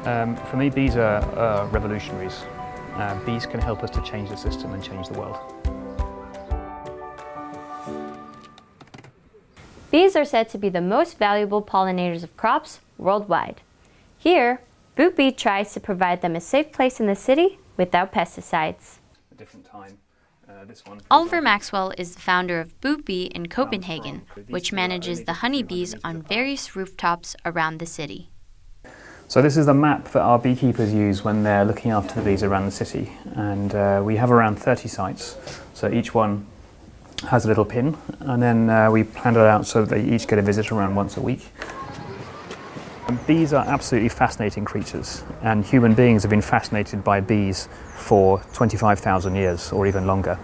For me, bees are revolutionaries. Bees can help us to change the system and change the world. Bees are said to be the most valuable pollinators of crops worldwide. Here, Boot Bee tries to provide them a safe place in the city without pesticides. Oliver Maxwell is the founder of Boot Bee in Copenhagen, which manages the honeybees on various rooftops around the city. So this is the map that our beekeepers use when they're looking after the bees around the city. And we have around 30 sites, so each one has a little pin, and then we planned it out so that they each get a visit around once a week. Bees are absolutely fascinating creatures, and human beings have been fascinated by bees for 25,000 years or even longer.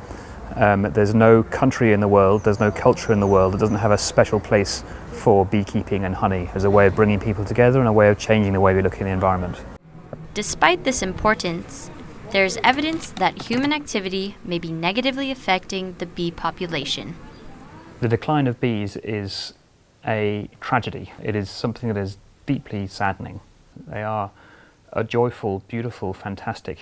There's no country in the world, there's no culture in the world that doesn't have a special place for beekeeping and honey as a way of bringing people together and a way of changing the way we look in the environment. Despite this importance, there's evidence that human activity may be negatively affecting the bee population. The decline of bees is a tragedy. It is something that is deeply saddening. They are a joyful, beautiful, fantastic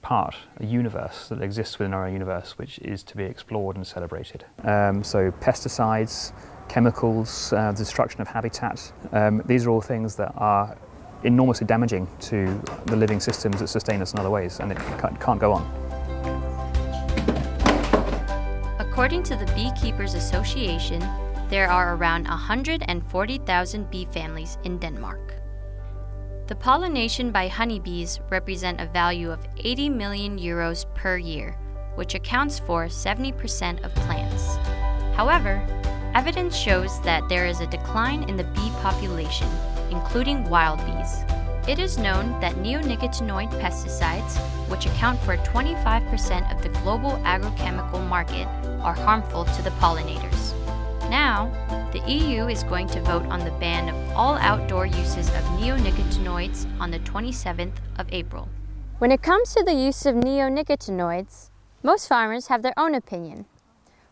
part, a universe that exists within our own universe, which is to be explored and celebrated. So pesticides, chemicals, destruction of habitat, these are all things that are enormously damaging to the living systems that sustain us in other ways, and it can't go on. According to the Beekeepers Association, there are around 140,000 bee families in Denmark. The pollination by honeybees represent a value of 80 million euros per year, which accounts for 70% of plants. However, evidence shows that there is a decline in the bee population, including wild bees. It is known that neonicotinoid pesticides, which account for 25% of the global agrochemical market, are harmful to the pollinators. Now, the EU is going to vote on the ban of all outdoor uses of neonicotinoids on the 27th of April. When it comes to the use of neonicotinoids, most farmers have their own opinion.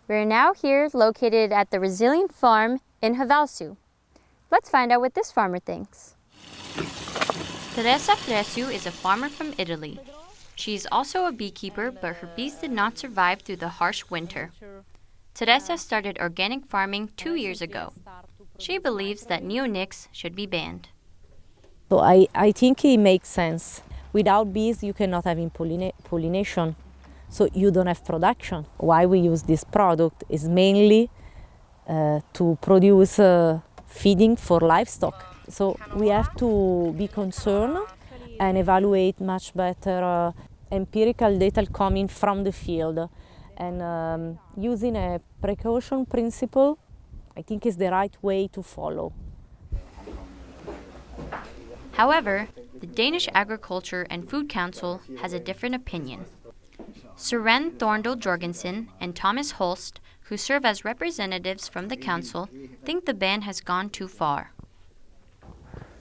We are now here located at the Resilient Farm in Valtee. Let's find out what this farmer thinks. Teresa Fresiu is a farmer from Italy. She is also a beekeeper, but her bees did not survive through the harsh winter. Teresa started organic farming 2 years ago. She believes that neonics should be banned. So I think it makes sense. Without bees, you cannot have pollination, so you don't have production. Why we use this product is mainly to produce feeding for livestock. So we have to be concerned and evaluate much better empirical data coming from the field. And using a precaution principle, I think is the right way to follow. However, the Danish Agriculture and Food Council has a different opinion. Søren Thorndal Jorgensen and Thomas Holst, who serve as representatives from the council, think the ban has gone too far.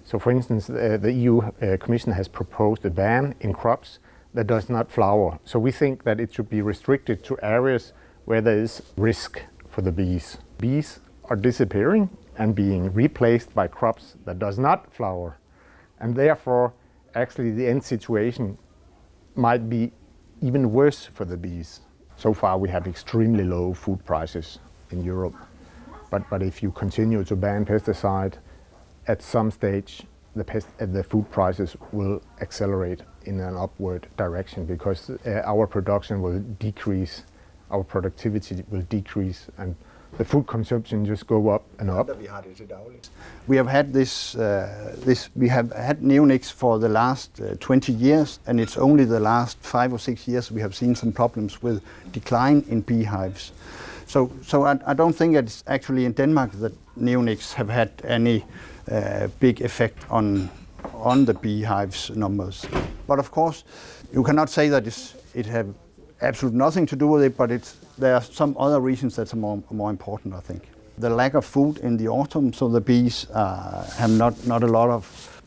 So for instance, the EU Commission has proposed a ban in crops that does not flower. So we think that it should be restricted to areas where there is risk for the bees. Bees are disappearing and being replaced by crops that does not flower. And therefore, actually the end situation might be even worse for the bees. So far we have extremely low food prices in Europe. But if you continue to ban pesticide, at some stage the food prices will accelerate in an upward direction, because our production will decrease, our productivity will decrease, and the food consumption just go up and up. We have had we have had neonics for the last 20 years, and it's only the last 5 or 6 years we have seen some problems with decline in beehives. So I don't think it's actually in Denmark that neonics have had any big effect on the beehives numbers. But of course, you cannot say that it have absolutely nothing to do with it, but there are some other reasons that are more important, I think. The lack of food in the autumn, so the bees have not a lot of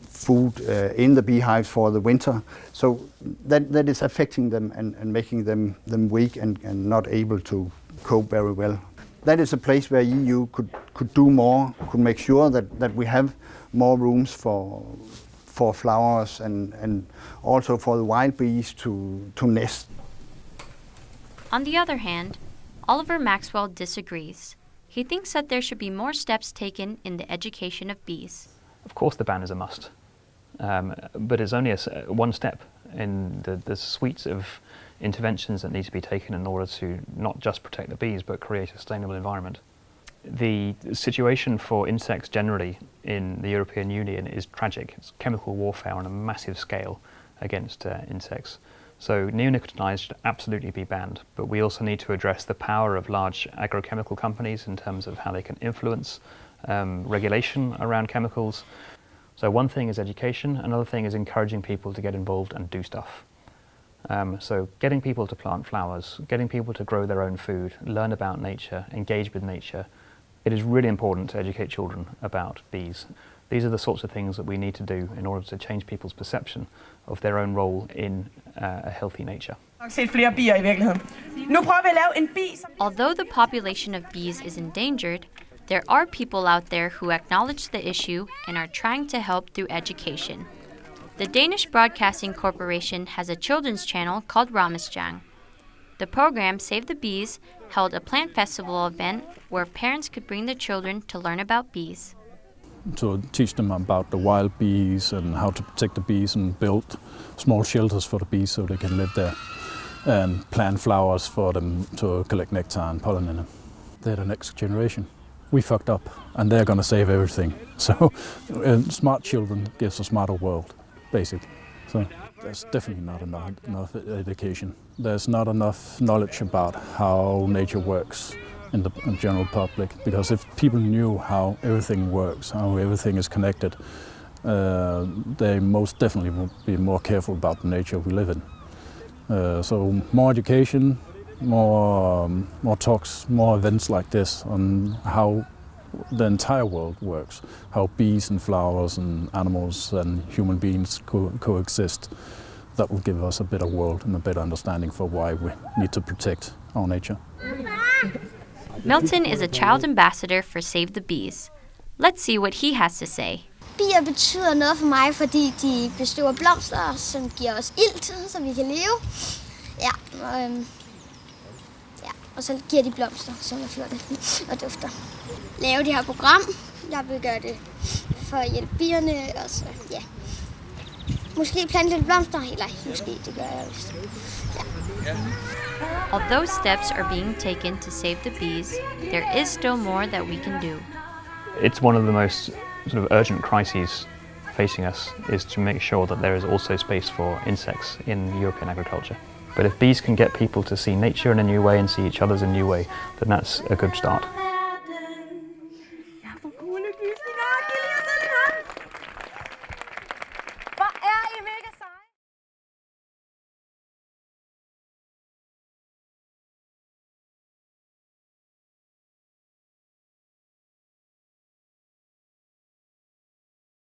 food in the beehives for the winter. So that is affecting them and making them weak and not able to cope very well. That is a place where EU could do more, could make sure that we have more rooms for flowers and also for the wild bees to nest. On the other hand, Oliver Maxwell disagrees. He thinks that there should be more steps taken in the education of bees. Of course the ban is a must, but it's only one step in the suite of interventions that need to be taken in order to not just protect the bees but create a sustainable environment. The situation for insects generally in the European Union is tragic. It's chemical warfare on a massive scale against insects. So neonicotinoids should absolutely be banned, but we also need to address the power of large agrochemical companies in terms of how they can influence regulation around chemicals. So one thing is education, another thing is encouraging people to get involved and do stuff. So getting people to plant flowers, getting people to grow their own food, learn about nature, engage with nature. It is really important to educate children about bees. These are the sorts of things that we need to do in order to change people's perception of their own role in a healthy nature. Although the population of bees is endangered, there are people out there who acknowledge the issue and are trying to help through education. The Danish Broadcasting Corporation has a children's channel called Ramesjang. The program Save the Bees held a plant festival event where parents could bring their children to learn about bees. To teach them about the wild bees and how to protect the bees and build small shelters for the bees so they can live there and plant flowers for them to collect nectar and pollen in them. They're the next generation. We fucked up and they're going to save everything. So smart children gives a smarter world, basically. So there's definitely not enough education. There's not enough knowledge about how nature works in the general public, because if people knew how everything works, how everything is connected, they most definitely would be more careful about the nature we live in. So more education, more talks, more events like this on how the entire world works, how bees and flowers and animals and human beings coexist. That will give us a better world and a better understanding for why we need to protect our nature. Milton is a child ambassador for Save the Bees. Let's see what he has to say. Bier betyder noget for mig, fordi de bestøver blomster, som giver os ilt, så vi kan leve. Og så giver de blomster, som er flotte og dufter. Lave det her program, jeg vil gøre det for at hjælpe bierne, og så måske plante lidt blomster, eller måske det gør jeg vist. Although steps are being taken to save the bees, there is still more that we can do. It's one of the most sort of urgent crises facing us is to make sure that there is also space for insects in European agriculture. But if bees can get people to see nature in a new way and see each other in a new way, then that's a good start.